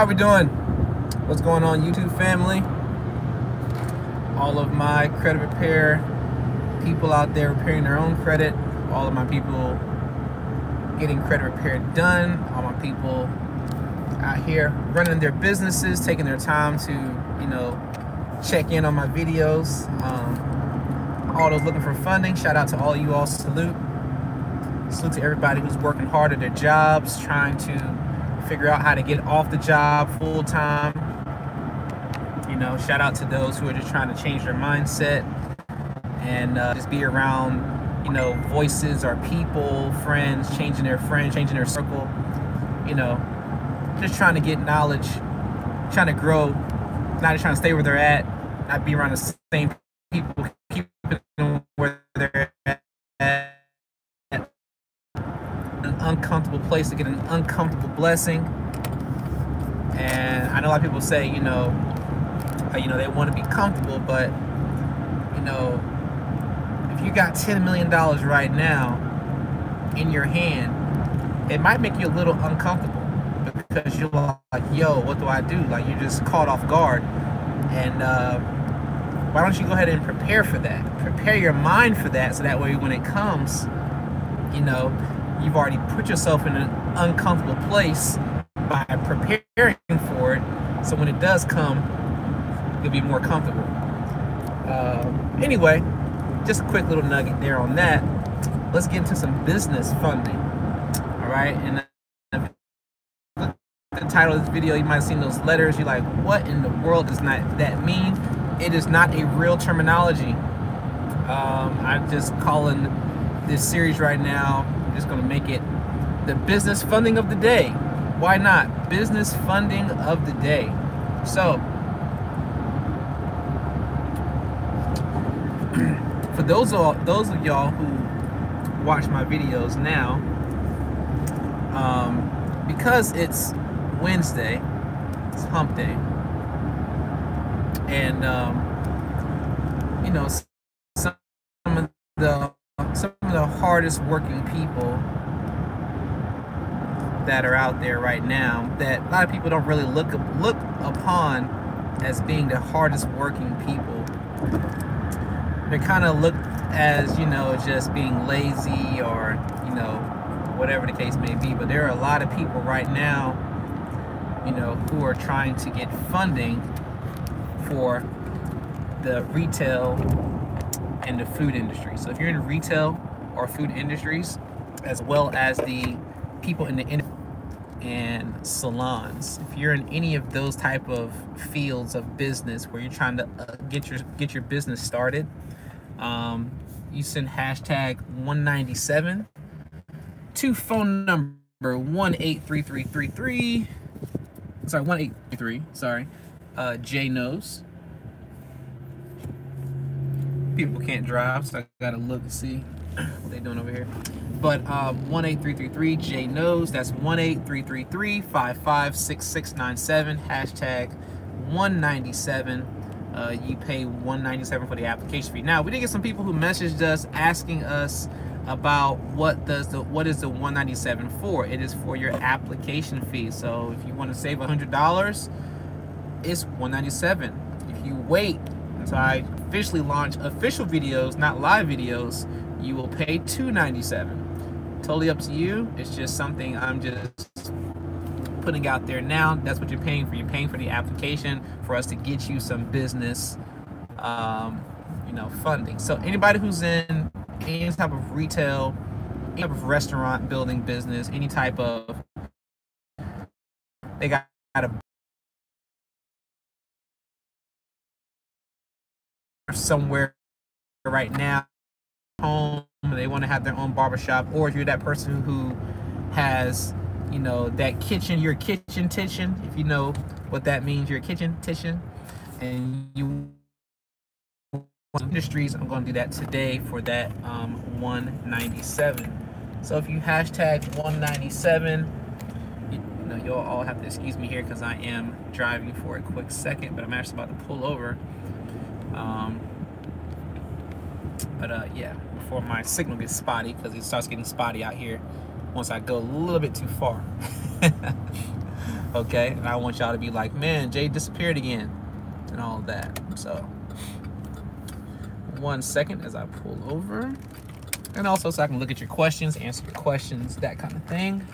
How we doing? What's going on, YouTube family? All of my credit repair people out there repairing their own credit, all of my people getting credit repair done, all my people out here running their businesses, taking their time to, check in on my videos. All those looking for funding, shout out to all of you all. Salute to everybody who's working hard at their jobs, trying to figure out how to get off the job full time. Shout out to those who are just trying to change their mindset and just be around, voices or people, friends, changing their circle, just trying to get knowledge, trying to grow, not just trying to stay where they're at, not be around the same people, keep them where they're at. An uncomfortable place to get an uncomfortable blessing. And I know a lot of people say, they want to be comfortable, but if you got $10 million right now in your hand, it might make you a little uncomfortable because you're like, yo, what do I do? Like, you're just caught off guard. And why don't you go ahead and prepare for that? Prepare your mind for that, so that way when it comes, you've already put yourself in an uncomfortable place by preparing for it, so when it does come, you'll be more comfortable. Anyway, just a quick little nugget there on that. Let's get into some business funding. All right, and the title of this video, you might have seen those letters. You're like, what in the world does that mean? It is not a real terminology. I'm just calling this series right now, I'm just going to make it the business funding of the day. Why not? Business funding of the day. So, for those of y'all who watch my videos now, because it's Wednesday, it's hump day, and some of the hardest working people that are out there right now, that a lot of people don't really look upon as being the hardest working people. They're kind of looked as, just being lazy or, whatever the case may be. But there are a lot of people right now, who are trying to get funding for the retail and the food industry. So if you're in retail or food industries, as well as the people in the and salons, if you're in any of those type of fields of business where you're trying to get your business started, you send hashtag 197 to phone number 183333. Sorry, 1833. Sorry, Jay knows. People can't drive, so I gotta look to see what they're doing over here. But 18333 Jay knows. That's 18333-556697. Hashtag 197. You pay $197 for the application fee. Now, we did get some people who messaged us asking us about what is the $197 for. It is for your application fee. So if you want to save $100, it's $197. If you wait until I officially launch official videos, not live videos, you will pay $297. Totally up to you. It's just something I'm just putting out there now. That's what you're paying for. You're paying for the application for us to get you some business, funding. So anybody who's in any type of retail, any type of restaurant building business, any type of, they got a somewhere right now, home, they want to have their own barbershop, or if you're that person who has, that kitchen, your kitchen titian, if you know what that means, your kitchen titian, and you industries, I'm going to do that today for that 197. So if you hashtag 197, you'll all have to excuse me here because I am driving for a quick second, but I'm actually about to pull over. Yeah, before my signal gets spotty, because it starts getting spotty out here once I go a little bit too far. Okay, and I want y'all to be like, man, Jay disappeared again, and all of that. So 1 second as I pull over, and also so I can look at your questions, answer your questions, that kind of thing.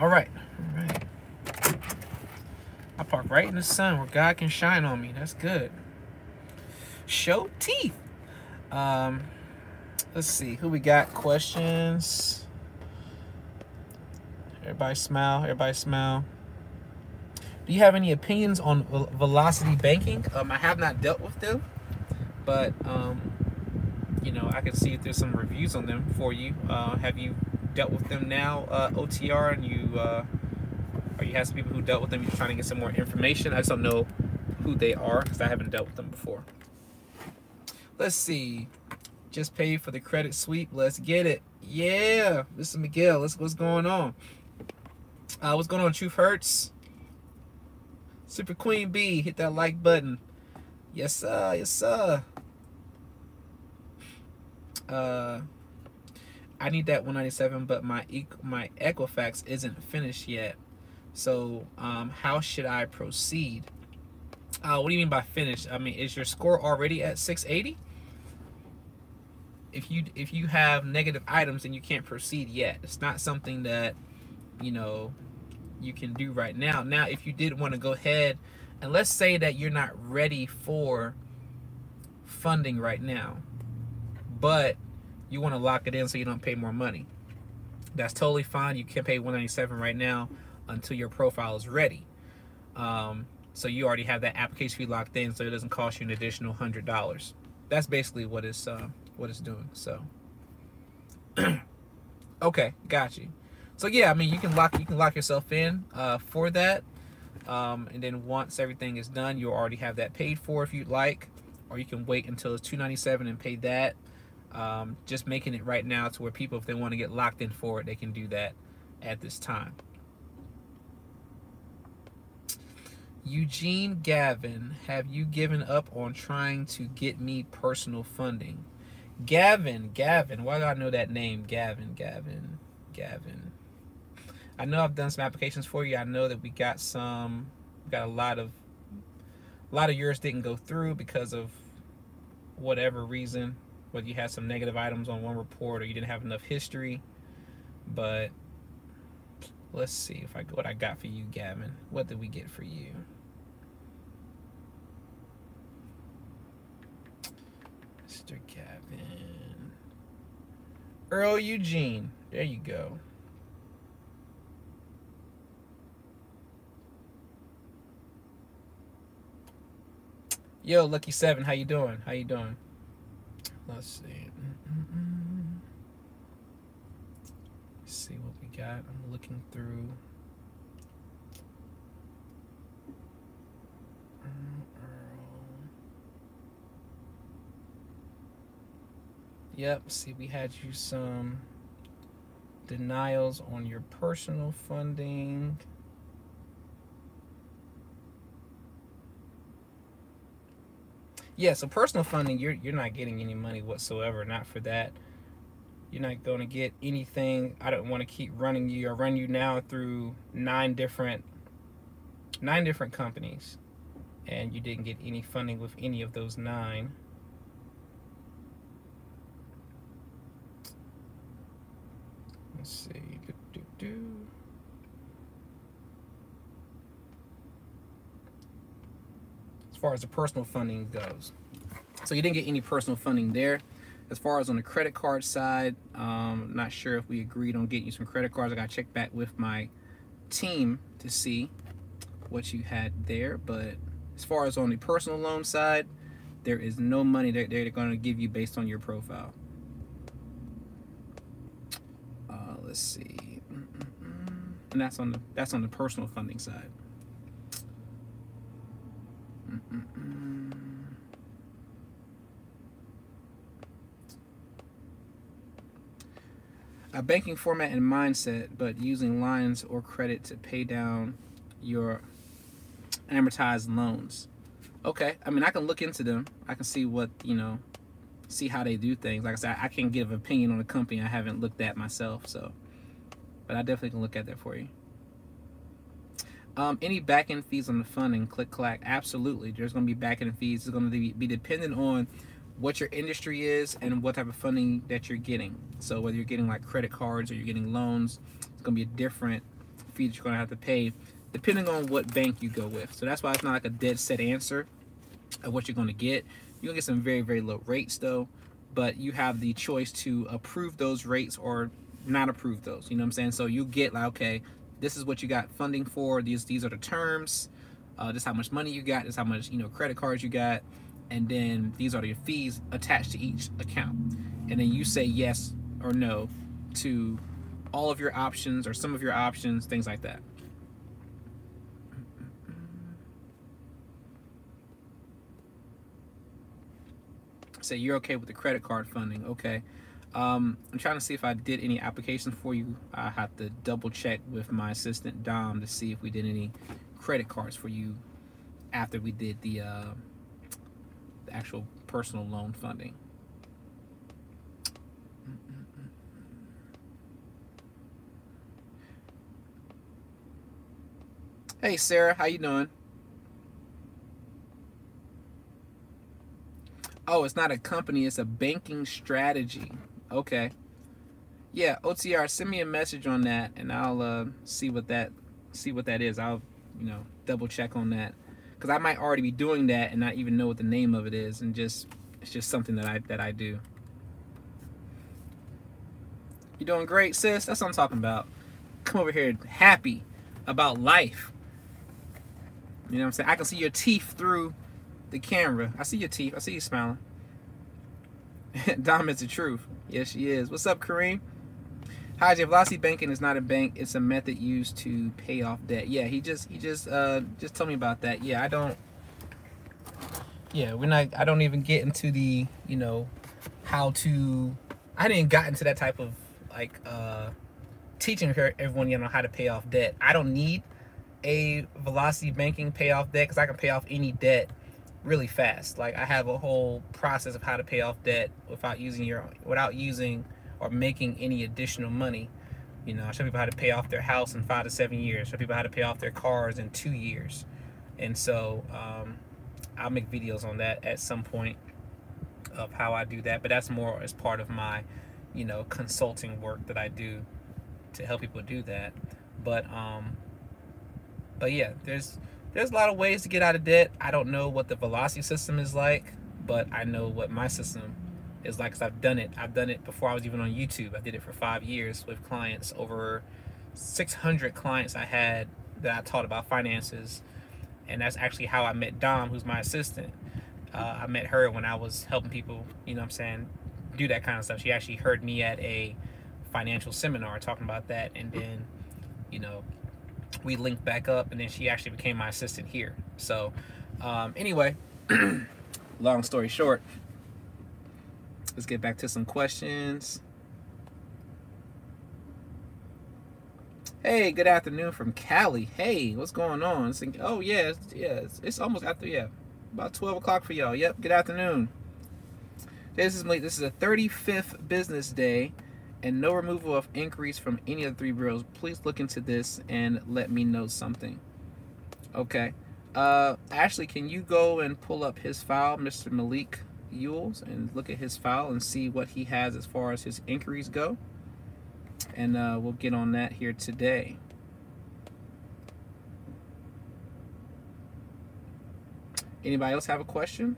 All right. I park right in the sun where God can shine on me. That's good. Show teeth. Let's see who we got. Questions. Everybody smile. Everybody smile. Do you have any opinions on velocity banking? I have not dealt with them, but you know, I can see if there's some reviews on them for you. Have you dealt with them now, OTR, and you or you have some people who dealt with them? You're trying to get some more information. I just don't know who they are because I haven't dealt with them before. Let's see. Just paid for the credit sweep. Let's get it. Yeah, Mr. Miguel. What's going on? What's going on, Truth Hurts? Super Queen B, hit that like button. Yes, sir. Yes, sir. I need that 197, but my Equifax isn't finished yet. So, how should I proceed? What do you mean by finished? I mean, is your score already at 680? If you have negative items, then you can't proceed yet. It's not something that, you know, you can do right now. Now, if you did want to go ahead, and let's say that you're not ready for funding right now, but you want to lock it in so you don't pay more money, that's totally fine. You can pay 197 right now until your profile is ready. So you already have that application fee locked in, so it doesn't cost you an additional $100. That's basically what it's doing. So okay, got you. So yeah, I mean, you can lock yourself in for that, and then once everything is done, you'll already have that paid for if you'd like, or you can wait until it's 297 and pay that. Just making it right now to where people, if they want to get locked in for it, they can do that at this time. Eugene Gavin, have you given up on trying to get me personal funding? Gavin, why do I know that name? Gavin. I know I've done some applications for you. I know that we got a lot of yours didn't go through because of whatever reason, whether you had some negative items on one report or you didn't have enough history. But let's see what I got for you, Gavin. What did we get for you? Mr. Gavin. Earl Eugene. There you go. Yo, Lucky 7, how you doing? Let's see. Let's see what we got. I'm looking through. Yep, see, we had you some denials on your personal funding. Yeah, so personal funding, you're not getting any money whatsoever, not for that. You're not going to get anything. I don't want to keep running you. I run you now through 9 different companies, and you didn't get any funding with any of those 9. Let's see. As far as the personal funding goes, so you didn't get any personal funding there. As far as on the credit card side, not sure if we agreed on getting you some credit cards. I got to check back with my team to see what you had there. But as far as on the personal loan side, there is no money that they're going to give you based on your profile. Let's see, and that's on the personal funding side. A banking format and mindset, but using lines or credit to pay down your amortized loans. Okay, I mean, I can look into them. I can see what, see how they do things. Like I said, I can't give an opinion on a company I haven't looked at myself, so, but I definitely can look at that for you. Any back-end fees on the funding, click clack? Absolutely. There's going to be back-end fees. It's going to be dependent on what your industry is and what type of funding that you're getting. So whether you're getting like credit cards or you're getting loans, it's going to be a different fee that you're going to have to pay depending on what bank you go with. So that's why it's not like a dead set answer of what you're going to get. You're going to get some very, very low rates though, but you have the choice to approve those rates or not approve those. You know what I'm saying? So you get like, okay, this is what you got funding for. These are the terms. This is how much money you got. This is how much credit cards you got, and then these are the fees attached to each account. And then you say yes or no to all of your options or some of your options, things like that. Say you're okay with the credit card funding. Okay. I'm trying to see if I did any applications for you. I have to double check with my assistant Dom to see if we did any credit cards for you after we did the actual personal loan funding. Hey Sarah, how you doing? Oh, it's not a company, it's a banking strategy. Okay. Yeah, OTR, send me a message on that and I'll see what that is. I'll, double check on that. Cuz I might already be doing that and not even know what the name of it is, and it's just something that I do. You doing great, sis? That's what I'm talking about. Come over here happy about life. You know what I'm saying? I can see your teeth through the camera. I see your teeth. I see you smiling. Dom is the truth. Yes, she is. What's up, Kareem? Hi, Jay. Velocity banking is not a bank. It's a method used to pay off debt. Yeah, he just told me about that. Yeah, I don't. Yeah, I don't even get into the how to. I didn't got into that type of like teaching everyone how to pay off debt. I don't need a Velocity banking pay off debt because I can pay off any debt really fast. Like I have a whole process of how to pay off debt without using or making any additional money. I show people how to pay off their house in 5 to 7 years. Show people how to pay off their cars in 2 years. And so I'll make videos on that at some point of how I do that. But that's more as part of my, consulting work that I do to help people do that. But yeah, there's a lot of ways to get out of debt. I don't know what the Velocity system is like, but I know what my system is like because I've done it. I've done it before I was even on YouTube. I did it for 5 years with clients. Over 600 clients I had that I taught about finances, and that's actually how I met Dom, who's my assistant. I met her when I was helping people, do that kind of stuff. She actually heard me at a financial seminar talking about that, and then, we linked back up, and then she actually became my assistant here. So anyway, long story short, let's get back to some questions. Hey, good afternoon from Cali. Hey, what's going on? Oh yeah, it's almost after, about 12 o'clock for y'all. Yep, good afternoon. This is a 35th business day and no removal of inquiries from any of the 3 bureaus. Please look into this and let me know something. Okay. Ashley, can you go and pull up his file, Mr. Malik Yules, and look at his file and see what he has as far as his inquiries go? And we'll get on that here today. Anybody else have a question?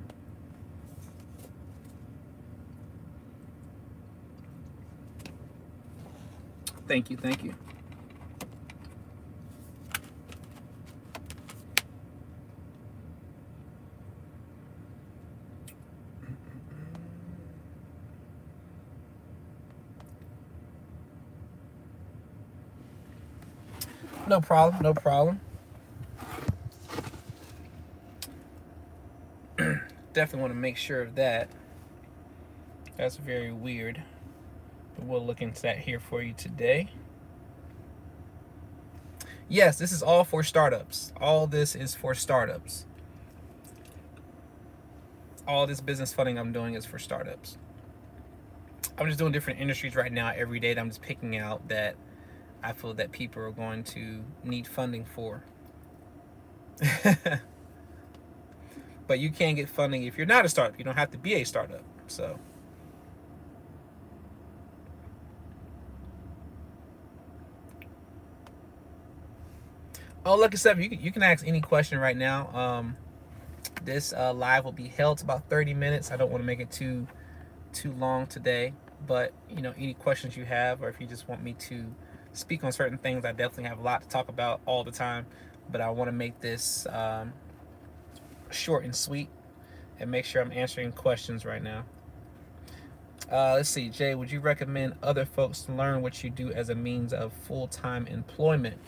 Thank you, thank you. No problem, no problem. Definitely want to make sure of that. That's very weird. But we'll look into that here for you today. Yes, this is all for startups. All this is for startups. all this business funding I'm doing is for startups. I'm just doing different industries right now every day that I'm just picking out that I feel that people are going to need funding for. But you can get funding if you're not a startup. You don't have to be a startup. So oh, Lucky Seven, you can ask any question right now. This live will be held to about 30 minutes. I don't want to make it too long today, but you know, any questions you have, or if you just want me to speak on certain things, I definitely have a lot to talk about all the time, but I want to make this short and sweet and make sure I'm answering questions right now. Let's see, Jay, would you recommend other folks to learn what you do as a means of full-time employment?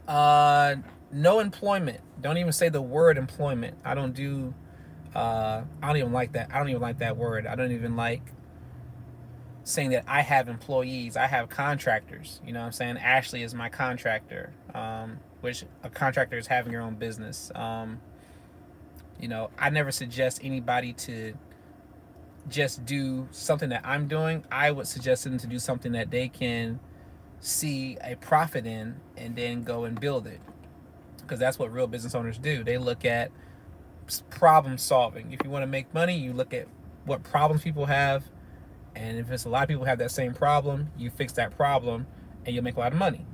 No employment. Don't even say the word employment. I don't even like that. I don't even like that word. I don't even like saying that I have employees. I have contractors. You know what I'm saying? Ashley is my contractor, which a contractor is having your own business. You know, I never suggest anybody to just do something that I'm doing. I would suggest them to do something that they can see a profit in and then go and build it, because that's what real business owners do. They look at problem solving. If you want to make money, you look at what problems people have, and if it's a lot of people have that same problem, you fix that problem and you'll make a lot of money.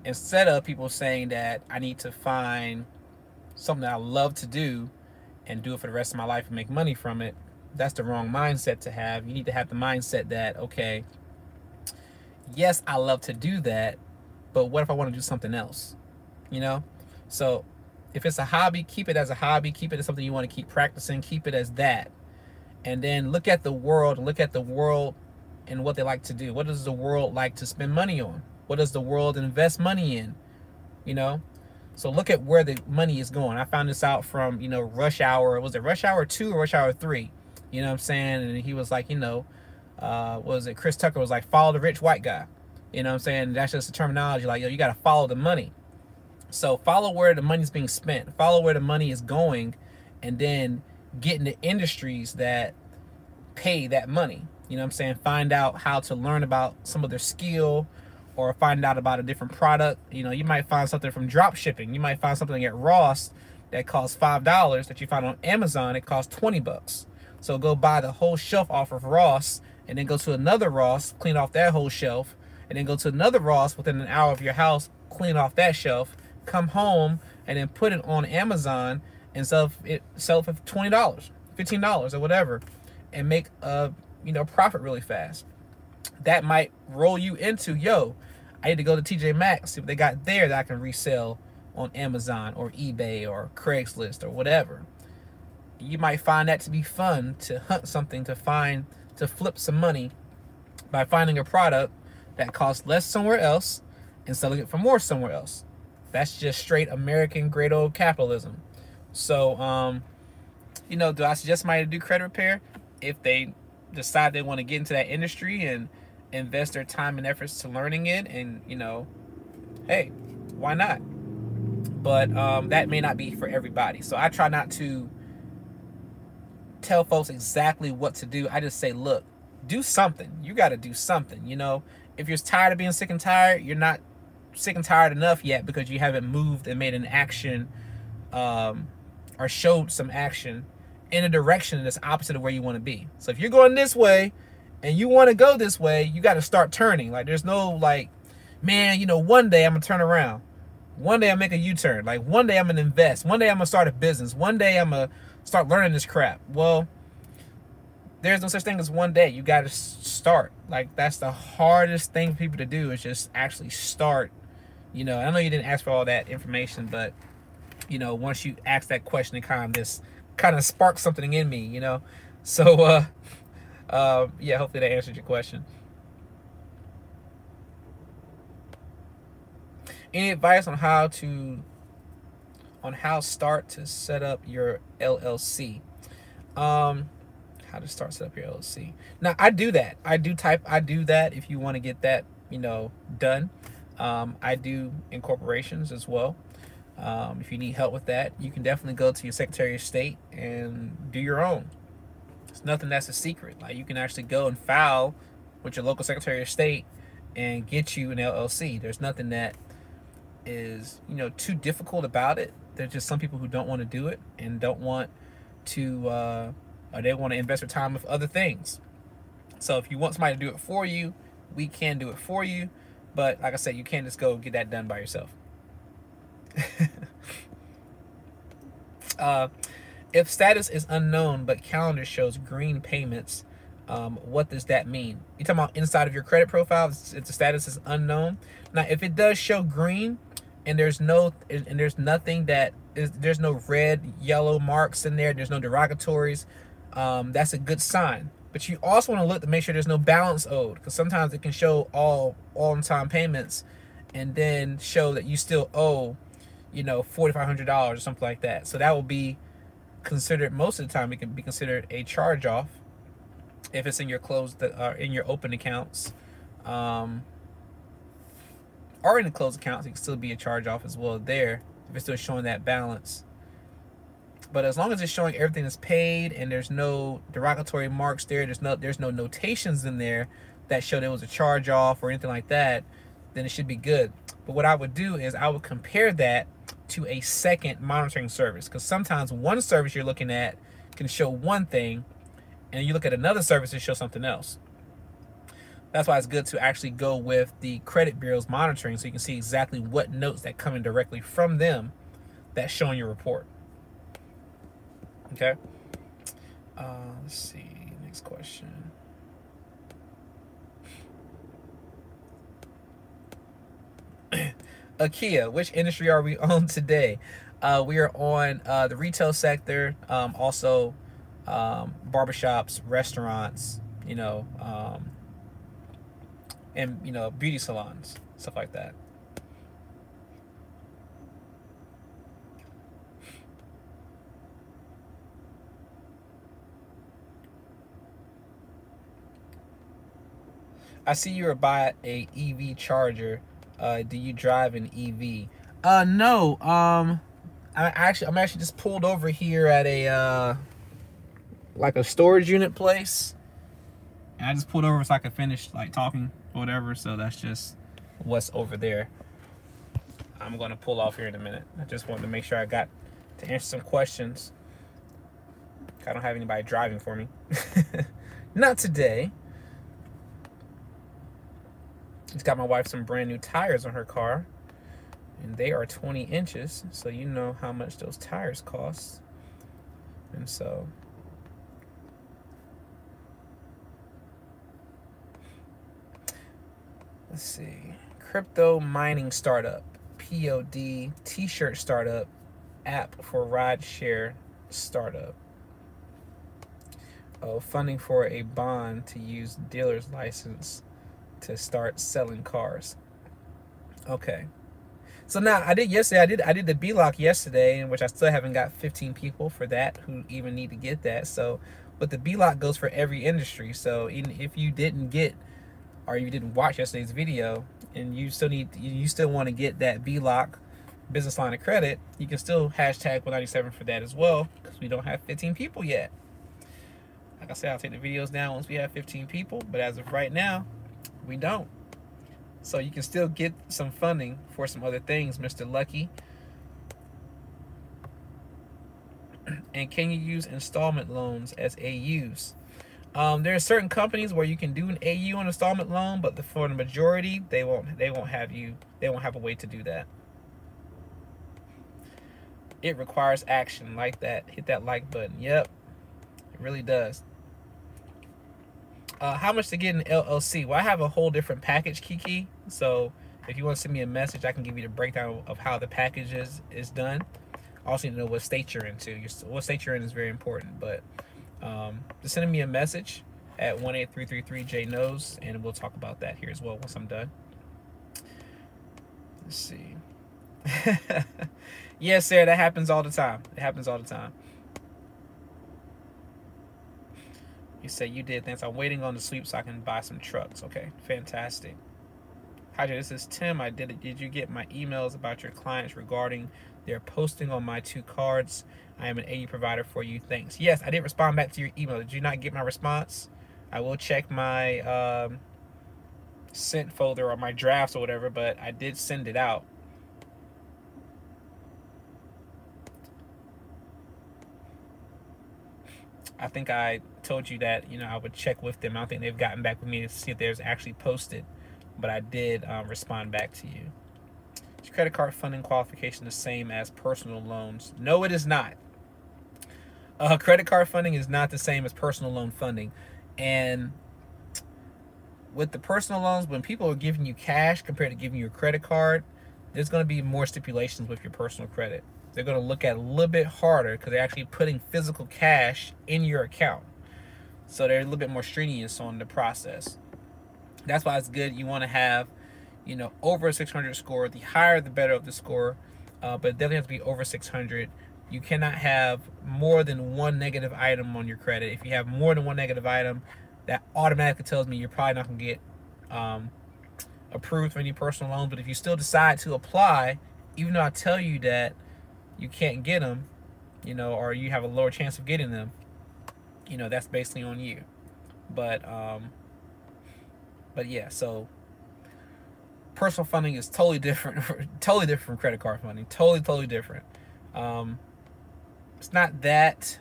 Instead of people saying that I need to find something that I love to do and do it for the rest of my life and make money from it, that's the wrong mindset to have. You need to have the mindset that, okay, yes, I love to do that, but what if I want to do something else? You know? So if it's a hobby, keep it as a hobby, keep it as something you want to keep practicing, keep it as that. And then look at the world and what they like to do. What does the world like to spend money on? What does the world invest money in? You know? So look at where the money is going. I found this out from, you know, Rush Hour. Was it Rush Hour 2 or Rush Hour 3? You know what I'm saying? And he was like, you know, what was it? Chris Tucker was like, follow the rich white guy. You know what I'm saying? That's just the terminology. Like, yo, you got to follow the money. So follow where the money's being spent. Follow where the money is going, and then get into industries that pay that money. You know what I'm saying? Find out how to learn about some of their skill, or find out about a different product. You know, you might find something from drop shipping. You might find something at Ross that costs $5 that you find on Amazon. It costs $20. So go buy the whole shelf off of Ross, and then go to another Ross, clean off that whole shelf, and then go to another Ross within an hour of your house, clean off that shelf, come home, and then put it on Amazon and sell it for $20, $15, or whatever, and make a profit really fast. That might roll you into, yo, I need to go to TJ Maxx, see what they got there that I can resell on Amazon or eBay or Craigslist or whatever. You might find that to be fun, to hunt something, to flip some money by finding a product that costs less somewhere else and selling it for more somewhere else. That's just straight American great old capitalism. So, you know, do I suggest somebody to do credit repair? If they decide they want to get into that industry and invest their time and efforts to learning it, and, you know, hey, why not? But that may not be for everybody. So I try not to tell folks exactly what to do. I just say, look, do something. You got to do something. You know, if you're tired of being sick and tired, you're not sick and tired enough yet because you haven't moved and made an action or showed some action in a direction that's opposite of where you want to be. So if you're going this way and you want to go this way, you got to start turning. Like, there's no like, man, you know, one day I'm gonna turn around, one day I'll make a U-turn, like one day I'm gonna invest, one day I'm gonna start a business, one day I'm gonna start learning this crap. Well, there's no such thing as one day. You got to start. Like, that's the hardest thing for people to do, is just actually start. You know, I know you didn't ask for all that information, but, you know, once you ask that question, it kind of sparks something in me, you know. So, yeah, hopefully that answered your question. Any advice on how to start to set up your LLC? How to start set up your LLC. Now, I do that. I do that if you want to get that, you know, done. I do incorporations as well. If you need help with that, you can definitely go to your Secretary of State and do your own. It's nothing that's a secret. Like, you can actually go and file with your local Secretary of State and get you an LLC. There's nothing that is, too difficult about it. There's just some people who don't want to do it and don't want to, or they want to invest their time with other things. So if you want somebody to do it for you, we can do it for you. But like I said, you can't just go get that done by yourself. If status is unknown but calendar shows green payments, what does that mean? You're talking about inside of your credit profile if the status is unknown. Now, if it does show green and there's nothing there's no red, yellow marks in there, there's no derogatories, that's a good sign. But you also want to look to make sure there's no balance owed, because sometimes it can show all on-time payments and then show that you still owe, $4,500 or something like that. So that will be considered, most of the time, it can be considered a charge-off if it's in your closed, in your open accounts, or in the closed accounts. It can still be a charge-off as well there if it's still showing that balance. But as long as it's showing everything is paid and there's no derogatory marks there, there's no notations in there that show there was a charge off or anything like that, then it should be good. But what I would do is I would compare that to a second monitoring service, because sometimes one service you're looking at can show one thing and you look at another service and show something else. That's why it's good to actually go with the credit bureau's monitoring, so you can see exactly what notes that come in directly from them that's showing your report. Okay. Let's see. Next question. Akia, which industry are we on today? We are on the retail sector, also barbershops, restaurants, and beauty salons, stuff like that. I see you were by a EV charger. Do you drive an EV? No. I'm actually just pulled over here at a like a storage unit place, and I just pulled over so I could finish like talking or whatever. So that's just what's over there. I'm gonna pull off here in a minute. I just wanted to make sure I got to answer some questions. I don't have anybody driving for me. Not today. Just got my wife some brand new tires on her car, and they are 20 inches, so you know how much those tires cost. And so let's see. Crypto mining startup, POD, t-shirt startup, app for ride share startup. Oh, funding for a bond to use dealer's license to start selling cars. Okay. So now I did the B-Lock yesterday, in which I still haven't got 15 people for that who even need to get that. So, but the B-Lock goes for every industry. So even if you didn't get, or you didn't watch yesterday's video, and you still want to get that B-Lock business line of credit, you can still hashtag 197 for that as well, because we don't have 15 people yet. Like I said, I'll take the videos down once we have 15 people, but as of right now, we don't. So you can still get some funding for some other things, Mr. Lucky. And can you use installment loans as AUs? There are certain companies where you can do an AU on installment loan, but for the majority, they won't have a way to do that. It requires action like that. Hit that like button. Yep, it really does. How much to get an LLC? Well, I have a whole different package, Kiki. So if you want to send me a message, I can give you the breakdown of how the package is done. I also need to know what state you're into. What state you're in is very important. But just send me a message at 18333-J-KNOWS, and we'll talk about that here as well once I'm done. Let's see. Yes, Sarah, that happens all the time. It happens all the time. You say you did. Thanks. I'm waiting on the sweep so I can buy some trucks. Okay, fantastic. Hi, this is Tim. I did it. Did you get my emails about your clients regarding They're posting on my 2 cards. I am an AU provider for you. Thanks. Yes, I did respond back to your email. Did you not get my response? I will check my sent folder or my drafts or whatever, but I did send it out. I think I told you that, you know, I would check with them. I don't think they've gotten back with me to see if there's actually posted, but I did respond back to you. Is credit card funding qualification the same as personal loans? No, it is not. Credit card funding is not the same as personal loan funding. And with the personal loans, when people are giving you cash compared to giving you a credit card, there's going to be more stipulations with your personal credit. They're going to look at it a little bit harder because they're actually putting physical cash in your account. So they're a little bit more strenuous on the process. That's why it's good. You want to have, you know, over a 600 score. The higher, the better of the score. But it definitely has to be over 600. You cannot have more than one negative item on your credit. If you have more than one negative item, that automatically tells me you're probably not going to get approved for any personal loans. But if you still decide to apply, even though I tell you that you can't get them, you know, or you have a lower chance of getting them, you know, that's basically on you. But yeah, so personal funding is totally different, totally different from credit card funding. Totally different. It's not that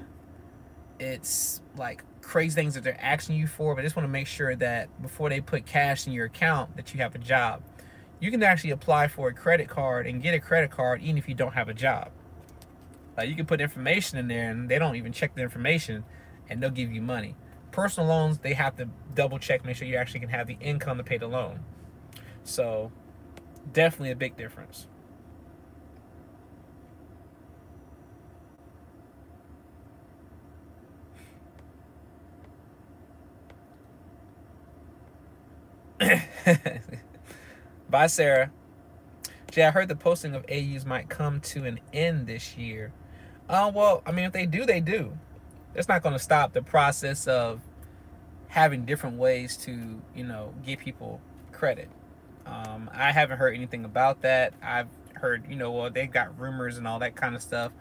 it's like crazy things that they're asking you for, but I just want to make sure that before they put cash in your account that you have a job. You can actually apply for a credit card and get a credit card even if you don't have a job. You can put information in there and they don't even check the information and they'll give you money. Personal loans, they have to double check, make sure you actually can have the income to pay the loan. So definitely a big difference. Bye, Sarah. Jay, I heard the posting of AUs might come to an end this year. Well, I mean, if they do, they do. It's not going to stop the process of having different ways to, you know, give people credit. I haven't heard anything about that. I've heard, you know, well, they've got rumors and all that kind of stuff.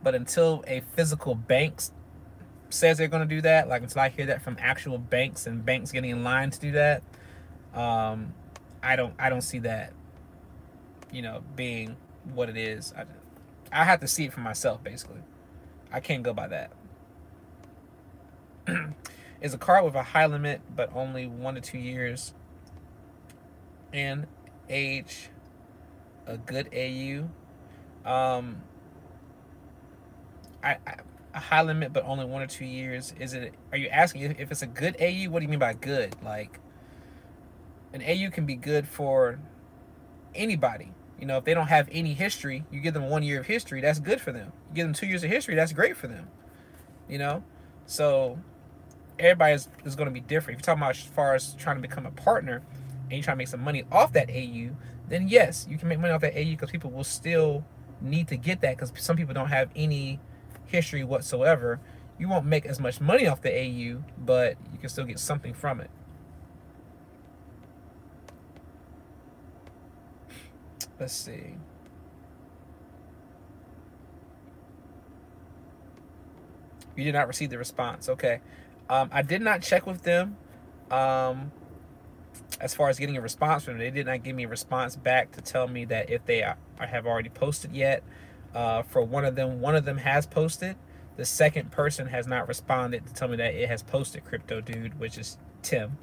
But until a physical bank says they're going to do that, like until I hear that from actual banks and banks getting in line to do that, I don't see that, you know, being what it is. I have to see it for myself, basically. I can't go by that. Is a card with a high limit but only 1 to 2 years in age a good AU? A high limit but only 1 or 2 years. Is it? Are you asking if it's a good AU? What do you mean by good? Like, an AU can be good for anybody. You know, if they don't have any history, you give them 1 year of history, that's good for them. You give them 2 years of history, that's great for them. You know? So everybody is going to be different. If you're talking about as far as trying to become a partner and you're trying to make some money off that AU, then yes, you can make money off that AU because people will still need to get that because some people don't have any history whatsoever. You won't make as much money off the AU, but you can still get something from it. Let's see. You did not receive the response. Okay. I did not check with them as far as getting a response from them. They did not give me a response back to tell me that if they have already posted yet. For one of them has posted. The second person has not responded to tell me that it has posted, Crypto Dude, which is Tim.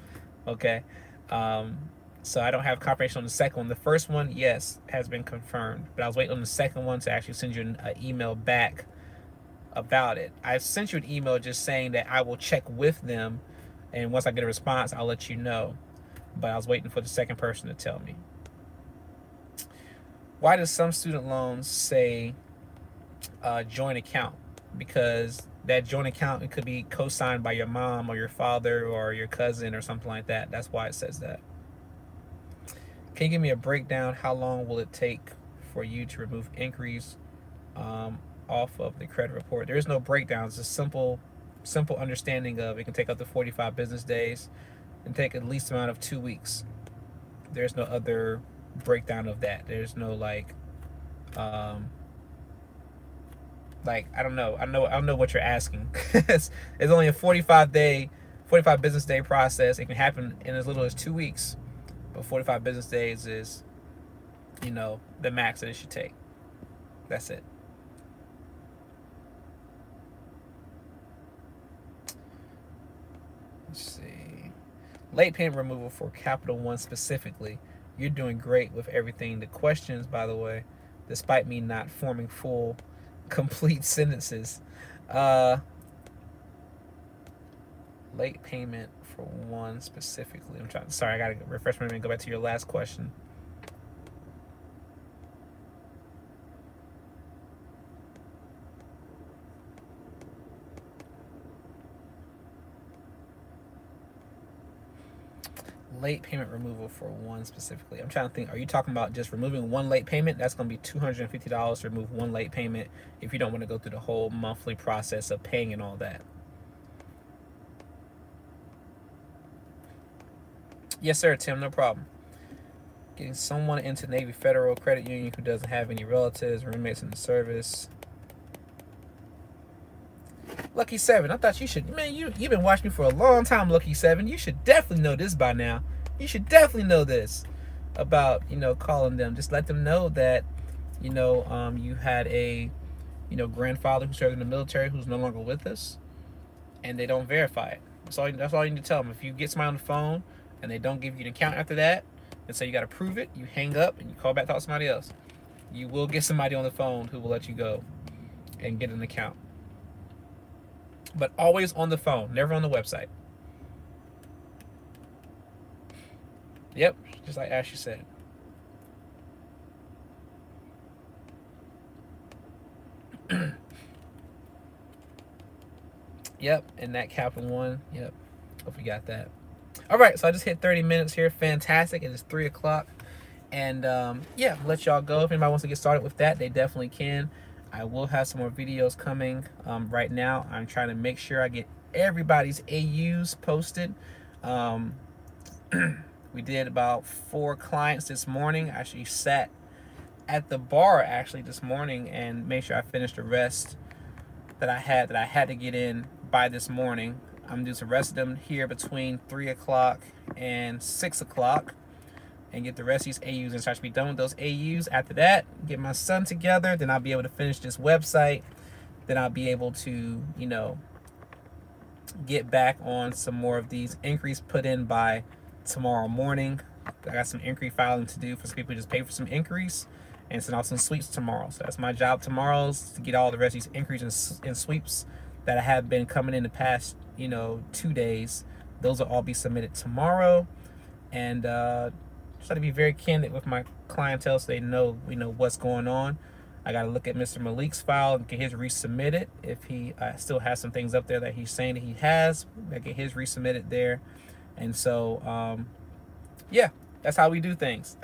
Okay. So I don't have confirmation on the second one. The first one, yes, has been confirmed. But I was waiting on the second one to actually send you an email back about it. I sent you an email just saying that I will check with them. And once I get a response, I'll let you know. But I was waiting for the second person to tell me. Why does some student loans say joint account? Because that joint account, it could be co-signed by your mom or your father or your cousin or something like that. That's why it says that. Can you give me a breakdown? How long will it take for you to remove inquiries off of the credit report? There is no breakdown. It's a simple understanding of it can take up to 45 business days and take at least amount of 2 weeks. There's no other breakdown of that. There's no like Like, I don't know. I don't know what you're asking. It's only a 45 business day process. It can happen in as little as 2 weeks, but 45 business days is, you know, the max that it should take. That's it. Let's see. Late payment removal for Capital One specifically. You're doing great with everything. The questions, by the way, despite me not forming full, complete sentences. Late payment for one specifically. Sorry, I gotta refresh my memory and go back to your last question. Late payment removal for one specifically. I'm trying to think. Are you talking about just removing one late payment? That's going to be $250 to remove one late payment if you don't want to go through the whole monthly process of paying and all that. Yes, sir, Tim. No problem. Getting someone into Navy Federal Credit Union who doesn't have any relatives or roommates in the service. Lucky 7, I thought you should, man, you've been watching me for a long time, Lucky 7. You should definitely know this by now. You should definitely know this about, you know, calling them. Just let them know that, you know, you had a, you know, grandfather who served in the military who's no longer with us, and they don't verify it. That's all you need to tell them. If you get somebody on the phone and they don't give you an account after that, and say you got to prove it, you hang up and you call back, talk to somebody else. You will get somebody on the phone who will let you go and get an account. But always on the phone, never on the website. Yep, just like Ashley said. Yep, and that Capital One. Yep, hope you got that. All right, so I just hit 30 minutes here. Fantastic. It is 3 o'clock. And yeah, I'll let y'all go. If anybody wants to get started with that, they definitely can. I will have some more videos coming. Right now, I'm trying to make sure I get everybody's AUs posted. We did about 4 clients this morning. I actually sat at the bar actually this morning and made sure I finished the rest that I had to get in by this morning. I'm gonna do the rest of them here between 3 o'clock and 6 o'clock and get the rest of these AUs and start to be done with those AUs. After that, get my son together, then I'll be able to finish this website. Then I'll be able to, you know, get back on some more of these inquiries put in by tomorrow morning. I got some inquiry filing to do for some people who just pay for some inquiries and send out some sweeps tomorrow. So that's my job tomorrow, is to get all the rest of these inquiries and sweeps that I have been coming in the past, you know, 2 days. Those will all be submitted tomorrow. And try to be very candid with my clientele so they know, you know, what's going on. I got to look at Mr. Malik's file and get his resubmitted. If he still has some things up there that he's saying that he has, I get his resubmitted there. And so, yeah, that's how we do things.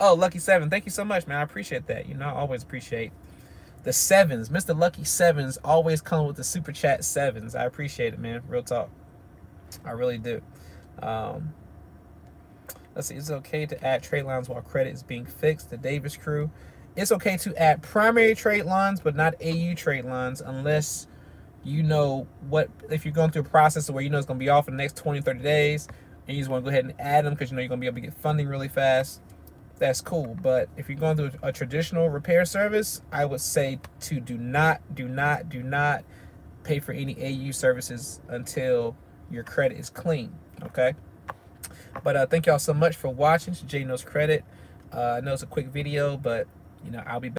Oh, Lucky 7, thank you so much, man. I appreciate that. You know, I always appreciate the 7s. Mr. Lucky 7s always come with the super chat 7s. I appreciate it, man. Real talk. I really do. Let's see. It's okay to add trade lines while credit is being fixed. The Davis crew. It's okay to add primary trade lines, but not AU trade lines unless you know what, if you're going through a process where you know it's going to be off in the next 20, 30 days, and you just want to go ahead and add them because you know you're going to be able to get funding really fast. That's cool. But if you're going through a traditional repair service, I would say to do not pay for any AU services until your credit is clean. Okay. But thank y'all so much for watching. It's Jay Knows Credit. I know it's a quick video, but you know, I'll be back.